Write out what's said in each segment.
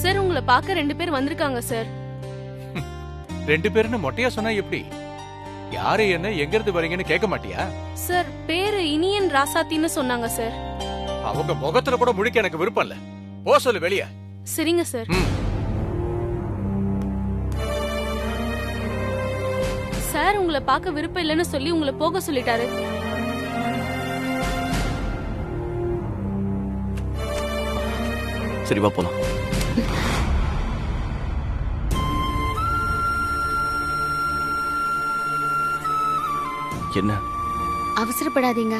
Sir உங்களை பார்க்க 2 பேர் வந்திருக்காங்க சார். 2 பேருன்னு மொட்டையா சொன்னா எப்படி? யாரு என்ன எங்க இருந்து வரீங்கன்னு கேட்க மாட்டியா? சார் பேரு இனியன் ராசாத்தின்னு சொன்னாங்க சார். அவங்க முகத்துல கூட முழிக்க எனக்கு விருப்பம் இல்ல. போ சொல்லு வெளிய. சரிங்க சார். சார் உங்களை பார்க்க விருப்பம் இல்லைன்னு சொல்லி உங்களை போக சொல்லிட்டாரு. சரி வா போலாம். என்ன அவசரப்படாதீங்க,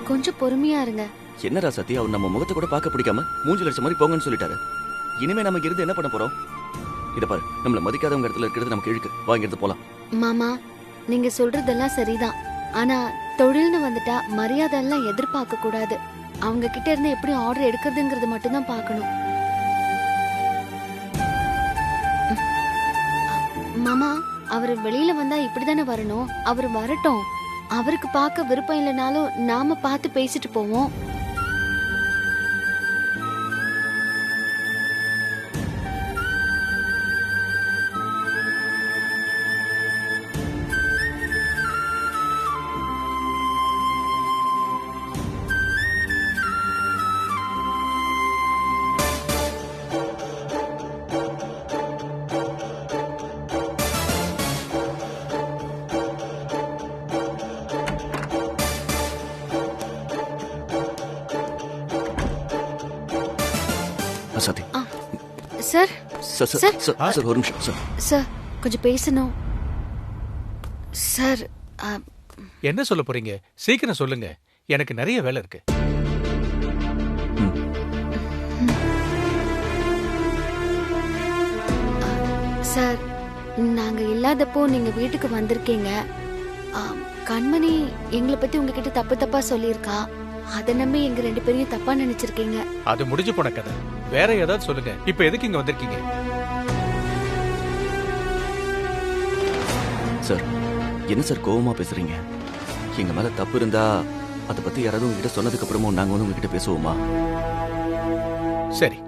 கொஞ்சம் பொறுமையா இருங்க. என்ன ராசாத்தி, அவர் நம்ம முகத்தை கூட பார்க்க பிடிக்காம மூஞ்சில அடிச்ச மாதிரி போங்கன்னு சொல்லிட்டாரு. இனிமே நமக்கு இருந்து என்ன பண்ண போறோம்? இத பாரு, நம்மள மதிக்காதவங்க இடத்துல இருக்கிறது நமக்கு இழுக்கு. வாங்கிறது போலாம். மாமா, நீங்க சொல்றதெல்லாம் சரிதான். ஆனா தொழில்னு வந்துட்டா மரியாதை எல்லாம் எதிர்பார்க்க கூடாது. அவங்க கிட்ட இருந்து எப்படி ஆர்டர் எடுக்கிறதுங்கிறது மட்டும் தான் பார்க்கணும். மாமா, அவர் வெளியில வந்தா இப்படிதானே வரணும். அவர் வரட்டும். அவருக்கு பார்க்க விருப்பம் இல்லைனாலும் நாம பார்த்து பேசிட்டு போவோம். ராசாத்தி. சார் சார் சார் ஒரு நிமிஷம் சார். சார் கொஞ்சம் பேசணும் சார். என்ன சொல்ல போறீங்க? சீக்கிரம் சொல்லுங்க, எனக்கு நிறைய வேலை இருக்கு. சார், நாங்க இல்லாதப்போ நீங்க வீட்டுக்கு வந்திருக்கீங்க. கண்மணி எங்களை பத்தி உங்ககிட்ட தப்பா சொல்லியிருக்கா. அதை நம்பி எங்க 2 பேரையும் தப்பா நினைச்சிருக்கீங்க. அது முடிஞ்சு போன கதை. வேற ஏதாவது சொல்லுங்க. இப்ப எதுக்கு இங்க வந்திருக்கீங்க? சார், என்ன சார் கோவமா பேசுறீங்க? எங்க மேல தப்பு இருந்தா அதை பத்தி யாராவது உங்ககிட்ட சொன்னதுக்கு அப்புறமும் நாங்க வந்து உங்ககிட்ட பேசுவோமா? சரி,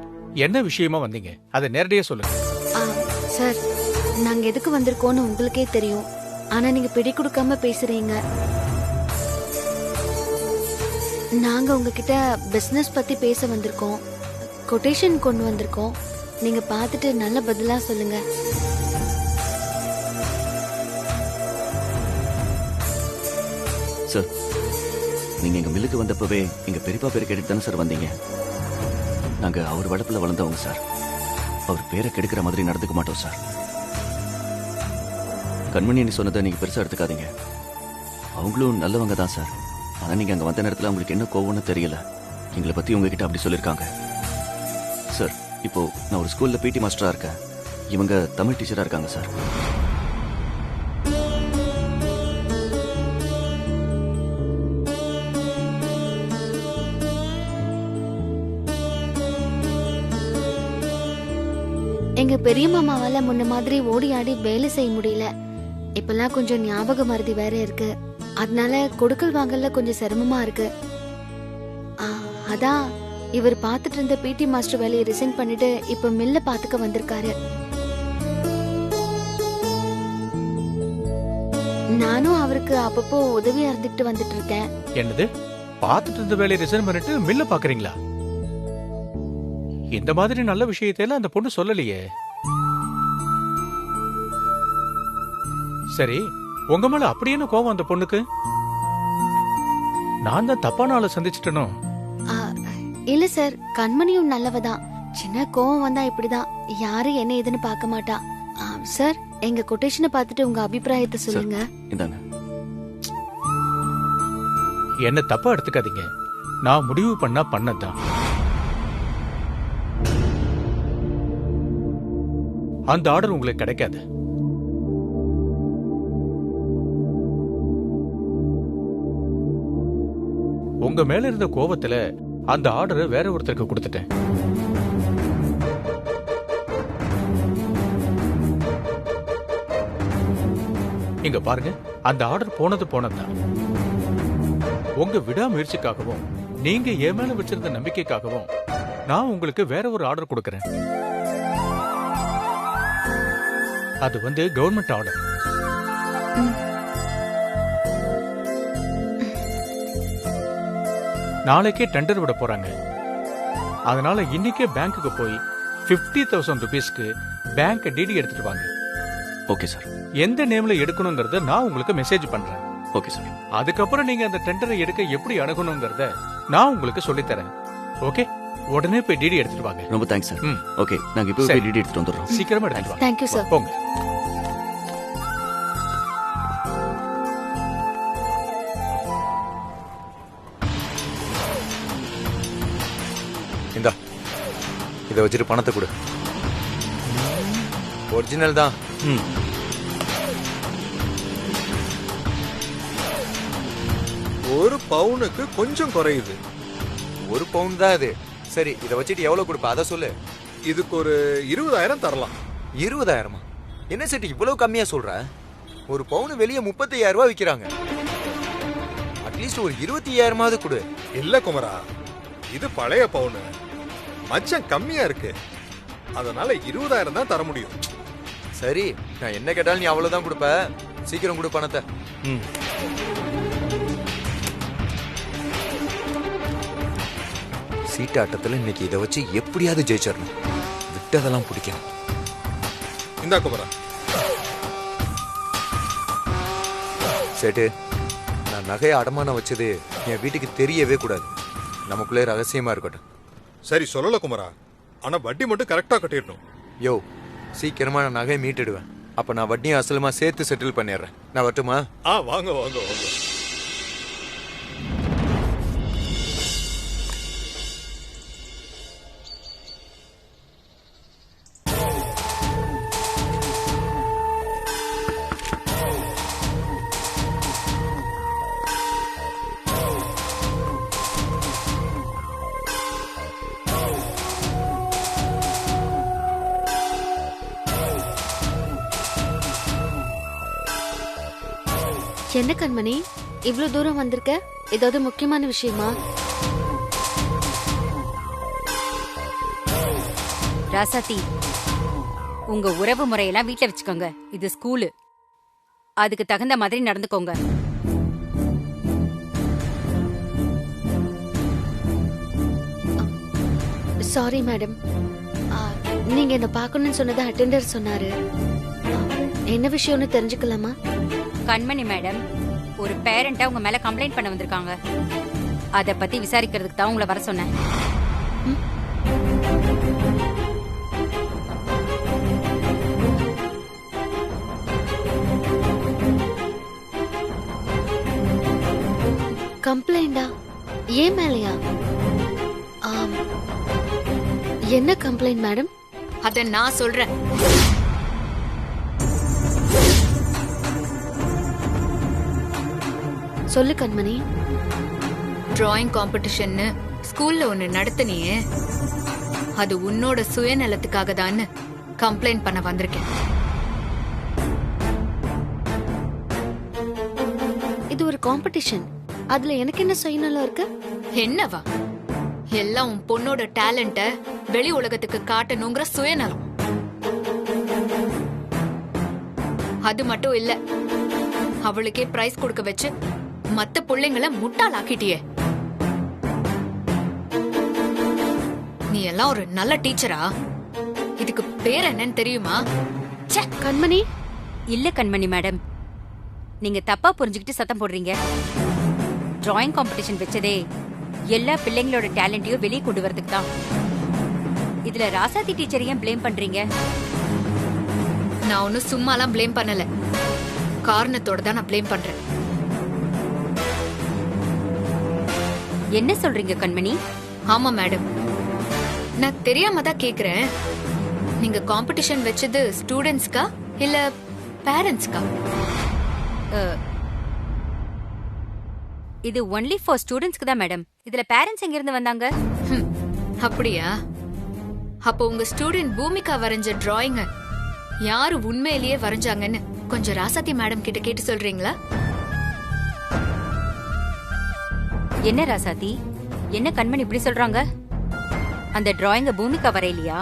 என்ன விஷயமா வந்தீங்க? அதை நேரடியா சொல்லுங்க. சார், நாங்க எதுக்கு வந்திருக்கோம்னு உங்களுக்கே தெரியும். ஆனா நீங்க பிடி கொடுக்காம பேசுறீங்க. நாங்க உங்ககிட்ட பிசினஸ் பத்தி பேச வந்திருக்கோம். கொட்டேஷன் கொண்டு வந்திருக்கோம். நீங்க பார்த்துட்டு நல்ல பதிலா சொல்லுங்க. சார், நீங்க எங்க மில்லுக்கு வந்தப்பவே எங்க பெரியப்பா பேரை கேட்டுட்டு தானே சார் வந்தீங்க? நாங்க அவர் வளப்புல வளர்ந்தவங்க சார். அவர் பேரை கெடுக்கிற மாதிரி நடந்துக்க மாட்டோம் சார். கண்மணி சொன்னதை நீங்க பெருசா எடுத்துக்காதீங்க. அவங்களும் நல்லவங்க தான் சார். ஆனா நீங்க அங்க வந்த நேரத்துல உங்களுக்கு என்ன கோவம்னு தெரியல. எங்களை பத்தி உங்ககிட்ட அப்படி சொல்லிருக்காங்க சார். இப்போ நான் ஒரு ஸ்கூல்ல பிடி மாஸ்டரா இருக்கேன். இவங்க தமிழ் டீச்சரா இருக்காங்க சார். எங்க பெரிய மாமாவால முன்ன மாதிரி ஓடி ஆடி வேலை செய்ய முடியல. இப்பெல்லாம் கொஞ்சம் ஞாபக மறதி வேற இருக்கு. அதனால கொடுக்கல் வாங்கல கொஞ்சம் சிரமமா இருக்கு. அதான் இவர் பார்த்துட்டு இருந்த பிடி மாஸ்டர் வேலையை ரிசைன் பண்ணிட்டு இப்ப மில்ல பாத்துக்க வந்திருக்காரு. நானும் அவருக்கு அப்பப்போ உதவியா இருந்துட்டு வந்துட்டு இருக்கேன். என்னது, பார்த்துட்டு இருந்த வேலையை ரிசைன் பண்ணிட்டு மில்ல பாக்குறீங்களா? இந்த மாதிரி நல்ல விஷயத்தையெல்லாம் அந்த பொண்ணு சொல்லலையே. சரி, உங்க மேல அப்படி என்ன கோவம் அந்த பொண்ணுக்கு? நான் தான் தப்பான ஆளை சந்திச்சிட்டனோ? இல்ல சார், கண்மணியும் நல்லவதான். சின்ன கோவம் வந்தா இப்படிதான். யாரு என்ன ஏதுன்னு பார்க்க மாட்டா. சார், எங்க கொட்டேஷனை பார்த்துட்டு உங்க அபிப்பிராயத்தை சொல்லுங்க. என்ன தப்பா எடுத்துக்காதீங்க. நான் முடிவு பண்ணா பண்ணதான். அந்த ஆர்டர் உங்களுக்கு கிடைக்காது. உங்க மேல இருந்த கோவத்துல அந்த ஆர்டரை வேற ஒருத்தருக்கு கொடுத்துட்டேன். இங்க பாருங்க, அந்த ஆர்டர் போனதுதான். உங்க விடாமுயற்சிக்காகவும் நீங்க என் மேல வச்சிருந்த நம்பிக்கைக்காகவும் நான் உங்களுக்கு வேற ஒரு ஆர்டர் கொடுக்கறேன். அது வந்து கவர்மெண்ட் ஆர்டர். நாளைக்கே டெண்டர் விட போறாங்க. அதனால இன்னைக்கே பேங்க்குக்கு போய் 50,000 ருபீஸ்க்கு பேங்க் டிடி எடுத்துட்டு வாங்க. Okay sir. எந்த நேம்ல எடுக்கணுங்கிறத நான் உங்களுக்கு மெசேஜ் பண்றேன். Okay sir. அதுக்கப்புறம் நீங்க அந்த டெண்டரை எடுக்க எப்படி அணுகணுங்கிறத நான் உங்களுக்கு சொல்லித் தரேன். ஓகே, உடனே போய் டிடி எடுத்துட்டு வாங்க. ரொம்ப தேங்க்ஸ் சார். ம். ஓகே, நாங்க இப்போ சரி. போய் டிடி எடுத்துட்டு வந்துடுறோம். சீக்கிரமா எடுத்துட்டு வாங்க. Thank you sir. போங்க. இந்தா, இதை வச்சுட்டு பணத்தை கொடு. ஒரிஜினல் தான். ம். ஒரு பவுனுக்கு கொஞ்சம் குறையுது. ஒரு பவுன் தான் இது. சரி, இதை வச்சுட்டு எவ்வளவு கொடுப்ப அதை சொல்லு. இதுக்கு ஒரு 20,000 தரலாம். 20,000? என்ன செட்டி இவ்வளவு கம்மியா சொல்ற? ஒரு பவுன் வெளியே 35,000 ரூபாய் விற்கிறாங்க. அட்லீஸ்ட் ஒரு 25,000 கொடு. இல்ல குமரா, இது பழைய பவுனு, மச்சம் கம்மியா இருக்கு. அதனால 20,000 தான் தர முடியும். சரி, நான் என்ன கேட்டாலும் நீ அவ்வளவுதான் கொடுப்ப. சீக்கிரம் கொடு பணத்தை. ம். சீட்டாட்டத்துல இன்னைக்கு இதை வச்சு எப்படியாவது ஜெயிச்சிடணும். விட்டதெல்லாம் பிடிக்கணும். இந்தா குமரா. சேட்டு, நான் நகையை அடமானம் வச்சது என் வீட்டுக்கு தெரியவே கூடாது. நமக்குள்ளே ரகசியமா இருக்கட்டும். சரி, சொல்லல குமரா. ஆனா வட்டி மட்டும் கரெக்டா கட்டிடணும். யோ, சீக்கிரமா நான் நகையை மீட்டுடுவேன். அப்ப நான் வட்டியும் அசலுமா சேர்த்து செட்டில் பண்ணிடுறேன். நான் வரட்டுமா? வாங்க வாங்க வாங்க. என்ன கண்மணி, இவ்ளோ தூரம் வந்திருக்க? ஏதாவது முக்கியமான விஷயமா? ராசாத்தி, உங்க உறவு முறையெல்லாம் வீட்ல வச்சுக்கோங்க. இது ஸ்கூலு. அதுக்கு தகுந்த மாதிரி நடந்துக்கோங்க. Sorry madam. நீங்க என்ன பார்க்கணும்னு சொன்னதை அட்டெண்டர் சொன்னாரு. என்ன விஷயம்னு தெரிஞ்சுக்கலாமா? கண்மணி மேடம் ஒரு பேரண்டா உங்க மேல கம்ப்ளைண்ட் பண்ண வந்திருக்காங்க. அத பத்தி விசாரிக்கிறதுக்கு தான் உங்களை வர சொன்னேன். கம்ப்ளைண்டா? ஏன் மேலையா? என்ன கம்ப்ளைண்ட் மேடம்? அத நான் சொல்றேன். சொல்லு கண்மணி. டிராயிங் காம்படிஷன்னு ஸ்கூல்ல ஒன்னு நடத்தினியே, அது உன்னோட சுயநலத்துக்காக தான் கம்ப்ளைண்ட் பண்ண வந்திருக்கேன். இது ஒரு காம்படிஷன். அதுல எனக்கு என்ன சுயநலம் இருக்கு? என்னவா? எல்லாம் உன் பொண்ணோட டேலண்ட வெளி உலகத்துக்கு காட்டணுங்கிற சுயநலம். அது மட்டும் இல்ல, அவளுக்கே பிரைஸ் கொடுக்க வச்சு மத்த பிள்ளைங்களை முட்டாளாக்கிட்டியே. நீ எல்லாம் ஒரு நல்ல டீச்சரா? இதுக்கு பேர் என்னன்னு தெரியுமா? கண்மணி. இல்ல கண்மணி மேடம், நீங்க தப்பா புரிஞ்சுக்கிட்டு சத்தம் போடுறீங்க. டிராயிங் காம்படிஷன் வச்சதே எல்லா பிள்ளைங்களோட டேலண்டையும் வெளியே கொண்டு வரதுக்கு தான். இதுல ராசாத்தி டீச்சர் ஏன் பிளேம் பண்றீங்க? நான் ஒன்னும் சும்மாலாம் பிளேம் பண்ணல, காரணத்தோட தான் நான் பிளேம் பண்றேன். என்ன சொல்றீங்க கண்மணி? ஆமா மேடம், நான் தெரியாம தான் கேக்குறேன். நீங்க காம்படிஷன் வச்சது ஸ்டூடெண்ட்ஸ்க்கா இல்ல பேரண்ட்ஸ்க்கா? இது ஒன்லி ஃபார் ஸ்டூடெண்ட்ஸ்க்கு தான் மேடம். இதுல பேரண்ட்ஸ் எங்க இருந்து வந்தாங்க? அப்படியா? அப்போ உங்க ஸ்டூடெண்ட் பூமிகா வரைஞ்ச டிராயிங்க யாரு உண்மையிலேயே வரைஞ்சாங்கன்னு கொஞ்சம் ராசாத்தி மேடம் கிட்ட கேட்டு சொல்றீங்களா? என்ன ராசாத்தி, என்ன கண்மணி இப்படி சொல்றாங்க? அந்த டிராயிங்க பூமிகா வரையலையா?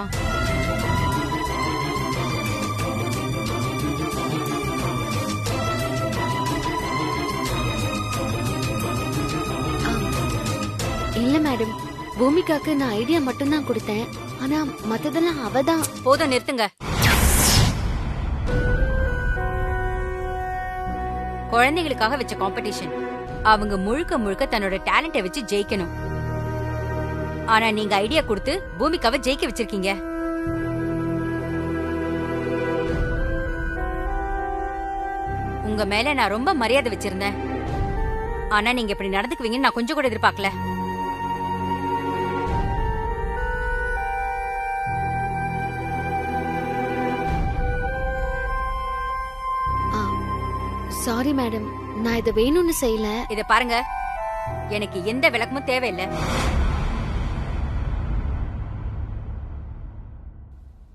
இல்ல மேடம், பூமிகாக்கு நான் ஐடியா மட்டும் தான் கொடுத்தேன். ஆனா மத்ததெல்லாம் அவதான். போதும், நிறுத்துங்க. குழந்தைகளுக்காக வச்ச காம்படிஷன். அவங்க முழுக்க முழுக்க தன்னோட டேலண்ட்டை வச்சு ஜெயிக்கணும். ஆனா நீங்க ஐடியா கொடுத்து பூமிகாவை ஜெயிக்க வச்சிருக்கீங்க. உங்க மேல நான் ரொம்ப மரியாதை வச்சிருந்தேன். ஆனா நீங்க இப்படி நடந்துக்குவீங்கன்னு நான் கொஞ்சம் கூட எதிர்பார்க்கல. சாரி மேடம், நான் இதை வேணும்னு செய்யல. இத பாருங்க, எனக்கு எந்த விளக்கமும் தேவையில்லை.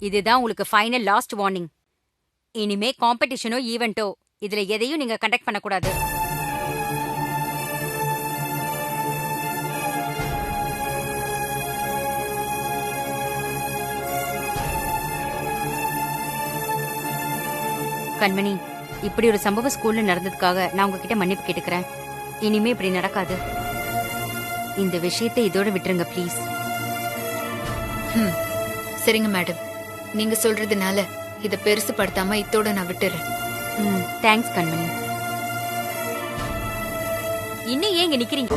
இதுதான் உங்களுக்கு ஃபைனல் லாஸ்ட் வார்னிங். இனிமே காம்படிஷனோ ஈவென்ட்டோ இதுல எதையும் நீங்க கண்டக்ட் பண்ணக்கூடாது. கண்மணி, இப்படி ஒரு சம்பவம் ஸ்கூல்ல நடந்ததுக்காக நான் உங்ககிட்ட மன்னிப்பு கேட்டுக்கிறேன். இனிமே இப்படி நடக்காது. இந்த விஷயத்தை இதோட விட்டுருங்க ப்ளீஸ். சரிங்க மேடம், நீங்க சொல்றதுனால இத பெருசு படுத்தாம இதோட நான் விட்டுறேன். தேங்க்ஸ் கண்மணி. இன்னும் ஏன் இங்க நிக்கிறீங்க?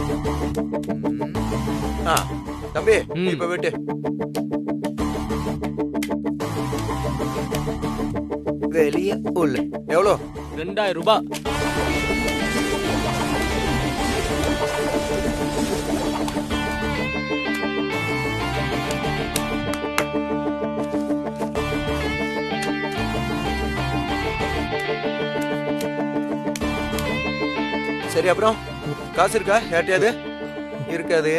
தம்பி இப்ப விட்டு வெளியே உள்ள எவ்வளோ? 2000 ரூபாய். சரி, அப்புறம் காசு இருக்கா யார்ட்டையாவது? இருக்காது.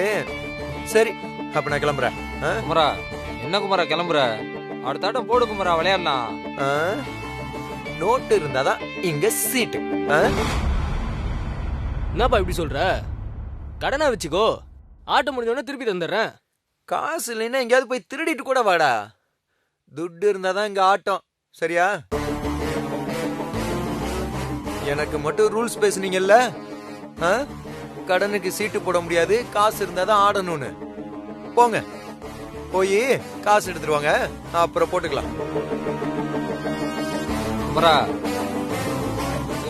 சரி, அப்ப நான் கிளம்புறேன். குமரா, என்ன குமரா கிளம்புற? அடுத்த ஆட்டம் போடு குமரா, விளையாடலாம். நோட்டு இருந்தாதான் இங்க சீட்டு. என்னப்பா இப்படி சொல்ற? கடனா வச்சுக்கோ, ஆட்டம் முடிஞ்சோடனே திருப்பி தந்துடுறேன். காசு இல்லைன்னா எங்கேயாவது போய் திருடிட்டு கூட வாடா. துட்டு இருந்தாதான் இங்க ஆட்டம். சரியா? எனக்கு மட்டும் ரூல்ஸ் பேசுனீங்கல்ல, கடனுக்கு சீட்டு போட முடியாது, காசு இருந்தாதான் ஆடணும்னு. போங்க, போய் காசு எடுத்துருவாங்க, அப்புறம் போட்டுக்கலாம். குமரா,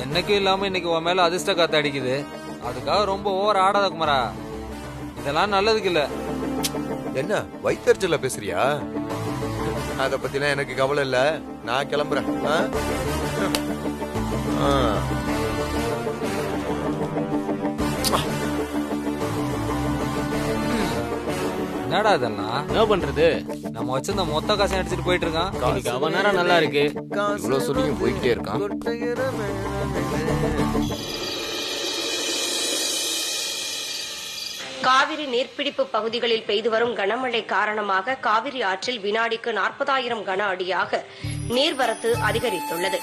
என்னைக்கும் இல்லாம இன்னைக்கு உன் மேல அதிர்ஷ்ட காத்து அடிக்குது. அதுக்காக ரொம்ப ஓவர் ஆடாத குமரா, இதெல்லாம் நல்லதுக்கு இல்ல. என்ன வைத்தறிச்சல பேசுறியா? அத பத்திலாம் எனக்கு கவலை இல்ல, நான் கிளம்புறேன். என்னடா இதெல்லாம்? என்ன பண்றது? நம்ம வச்சிருந்த மொத்த காசை அடிச்சிட்டு போயிட்டு இருக்கான். இன்னைக்கு அவன் நேரம் நல்லா இருக்கு, இவ்வளவு சொல்லியும் போய்கிட்டே இருக்கான். காவிரி நீர்பிடிப்பு பகுதிகளில் பெய்து வரும் கனமழை காரணமாக காவிரி ஆற்றில் வினாடிக்கு 40,000 கன அடியாக நீர்வரத்து அதிகரித்துள்ளது.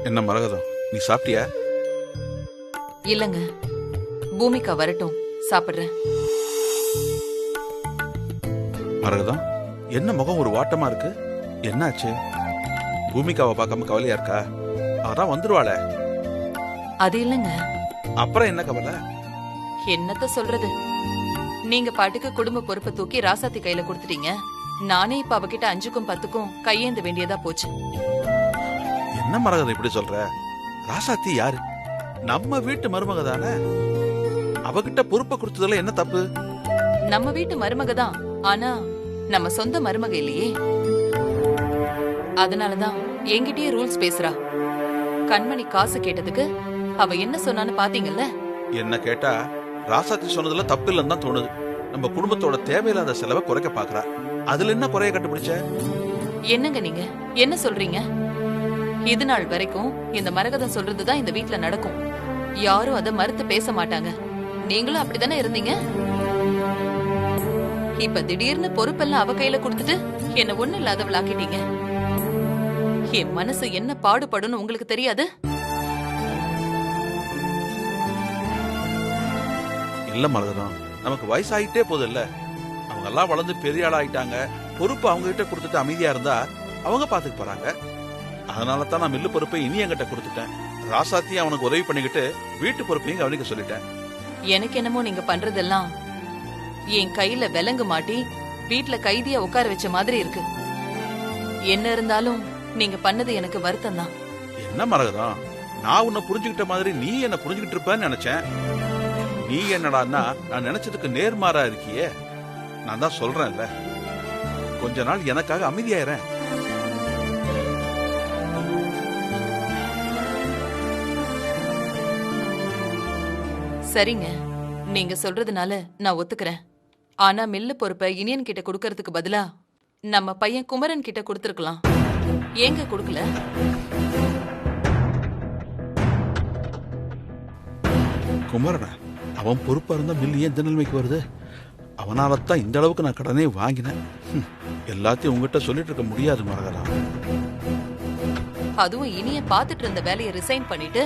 என்ன மரகதம், நீ சாப்பிட்டியா? இல்லங்க, பூமிகா வரட்டும், சாப்பிடுறேன். மரகதம், என்ன முகம் ஒரு வாட்டமா இருக்கு? என்னாச்சு? பூமிகாவை பார்க்காம கவலையா இருக்கா? அதான் வந்துருவாளே. அது இல்லங்க. அப்புறம் என்ன கவலை? என்னத்த சொல்றது, நீங்க பாட்டுக்கு குடும்ப பொறுப்பை தூக்கி ராசாத்தி கையில கொடுத்துட்டீங்க. நானே இப்ப அவகிட்ட 5க்கும் 10க்கும் கையேந்த வேண்டியதா போச்சு. என்ன மரகதம் இப்படி சொல்ற? ராசாத்தி யாரு? நம்ம வீட்டு மருமக தானே. அவகிட்ட பொறுப்பை கொடுத்ததுல என்ன தப்பு? நம்ம வீட்டு மருமக தான், ஆனா நம்ம சொந்த மருமக இல்லையே. அதனாலதான் என்கிட்டயே ரூல்ஸ் பேசுறா. கண்மணி காசு கேட்டதுக்கு அவ என்ன சொன்னான்னு பாத்தீங்கல்ல? என்ன கேட்டா ராசாத்தி சொன்னதுல தப்பு இல்லைன்னு தான் தோணுது. நம்ம குடும்பத்தோட தேவையில்லாத செலவை குறைக்க பாக்குறா. அதுல என்ன குறைய கண்டுபிடிச்ச? என்னங்க நீங்க என்ன சொல்றீங்க? இது நாள் வரைக்கும் இந்த மரகதம் சொல்றதுதான் இந்த வீட்ல நடக்கும். யாரும் அத மறுத்து பேச மாட்டாங்க. நீங்களும் அப்படித்தானே இருந்தீங்க. இப்ப திடீர்னு பொறுப்பெல்லாம் அவ கையில கொடுத்துட்டு என்ன ஒண்ணு இல்லாதவளாக்கிட்டீங்க. என் மனசு என்ன பாடுபடும் உங்களுக்கு தெரியாது? இல்ல மரகதம், நமக்கு வயசாயிட்டே போதும் இல்ல. அவங்க எல்லாம் வளர்ந்து பெரிய ஆள் ஆயிட்டாங்க. பொறுப்பு அவங்க கிட்ட கொடுத்துட்டு அமைதியா இருந்தா அவங்க பாத்துக்க போறாங்க. அதனால தான் நான் மில்லு பொறுப்பை இனி என்கிட்ட கொடுத்துட்டேன். ராசாத்தையும் அவனுக்கு உதவி பண்ணிக்கிட்டு வீட்டு பொறுப்பையும் கவனிக்க சொல்லிட்டேன். எனக்கு என்னமோ நீங்க பண்றதெல்லாம் என் கையில விலங்கு மாட்டி வீட்ல கைதியா உட்கார வச்ச மாதிரி இருக்கு. என்ன இருந்தாலும் நீங்க பண்ணது எனக்கு வருத்தம் தான். என்ன மரகதம், நான் உன்னை புரிஞ்சுக்கிட்ட மாதிரி நீ என்ன புரிஞ்சுக்கிட்டு இருப்பேன்னு நினைச்சேன். நீ என்னடான்னா நான் நினைச்சதுக்கு நேர்மாறா இருக்கியே. நான் தான் சொல்றேன்ல, கொஞ்ச நாள் எனக்காக அமைதியாயிரேன். சரிங்க, நீங்க சொல்றதுனால நான் ஒத்துக்கிறேன். ஆனா மில்லு பொறுப்பை இனியன் கிட்ட கொடுக்கறதுக்கு பதிலா நம்ம பையன் குமரன் கிட்ட கொடுத்திருக்கலாம். ஏங்க கொடுக்கல? குமரன அவன் பொறுப்பா இருந்தா மில்லு ஏன் இந்த நிலைமைக்கு வருது? அவனாலதான் இந்த அளவுக்கு நான் கடனே வாங்கினேன். எல்லாத்தையும் உங்ககிட்ட சொல்லிட்டு இருக்க முடியாது மரகதா. அதுவும் இனிய பாத்துட்டு இருந்த வேலையை ரிசைன் பண்ணிட்டு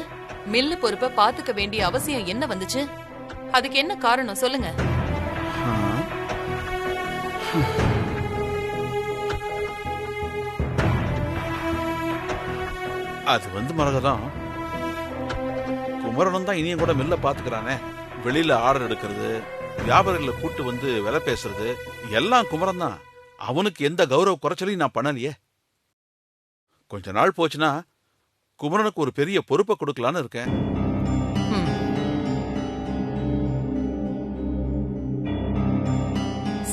மில்லு பொறுப்பை பாத்துக்க வேண்டிய அவசியம் என்ன வந்துச்சு? அதுக்கு என்ன காரணம் சொல்லுங்க. அது மரகதம், குமரனும் தான் இனியும் கூட மில்ல பாத்துக்கிறானே. வெளியில ஆர்டர் எடுக்கிறது, வியாபாரிகளை கூட்டு வந்து விலை பேசுறது எல்லாம் குமரன் தான். அவனுக்கு எந்த கௌரவ குறைச்சலையும் நான் பண்ணலையே. கொஞ்ச நாள் போச்சுன்னா குமரனுக்கு ஒரு பெரிய பொறுப்பை கொடுக்கலான்னு இருக்கேன்.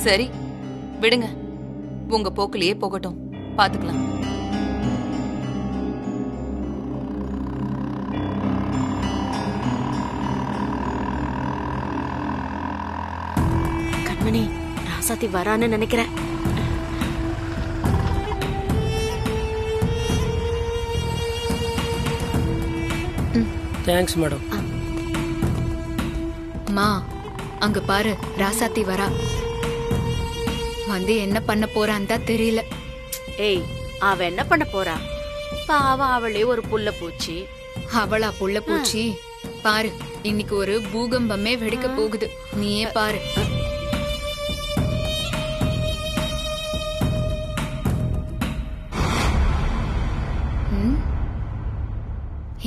சரி விடுங்க, உங்க போக்கிலேயே போகட்டும், பாத்துக்கலாம். கண்மணி, ராசாத்தி வரான்னு நினைக்கிறேன். Thanks madam. மா, அங்க பாரு, ராசாத்தி வரா. வந்து என்ன பண்ண போறான்னு தான் தெரியல. ஏய், அவ என்ன பண்ண போறா? பாவம், அவளே ஒரு புள்ள பூச்சி. அவளா புள்ள பூச்சி? பாரு, இன்னைக்கு ஒரு பூகம்பமே வெடிக்க போகுது. நீயே பாரு.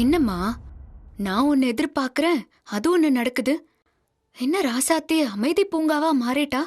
என்னம்மா, நான் ஒன்னு எதிர்பார்க்கறேன், அது ஒண்ணு நடக்குது. என்ன ராசாத்தி அமைதி பூங்காவா மாறிட்டா?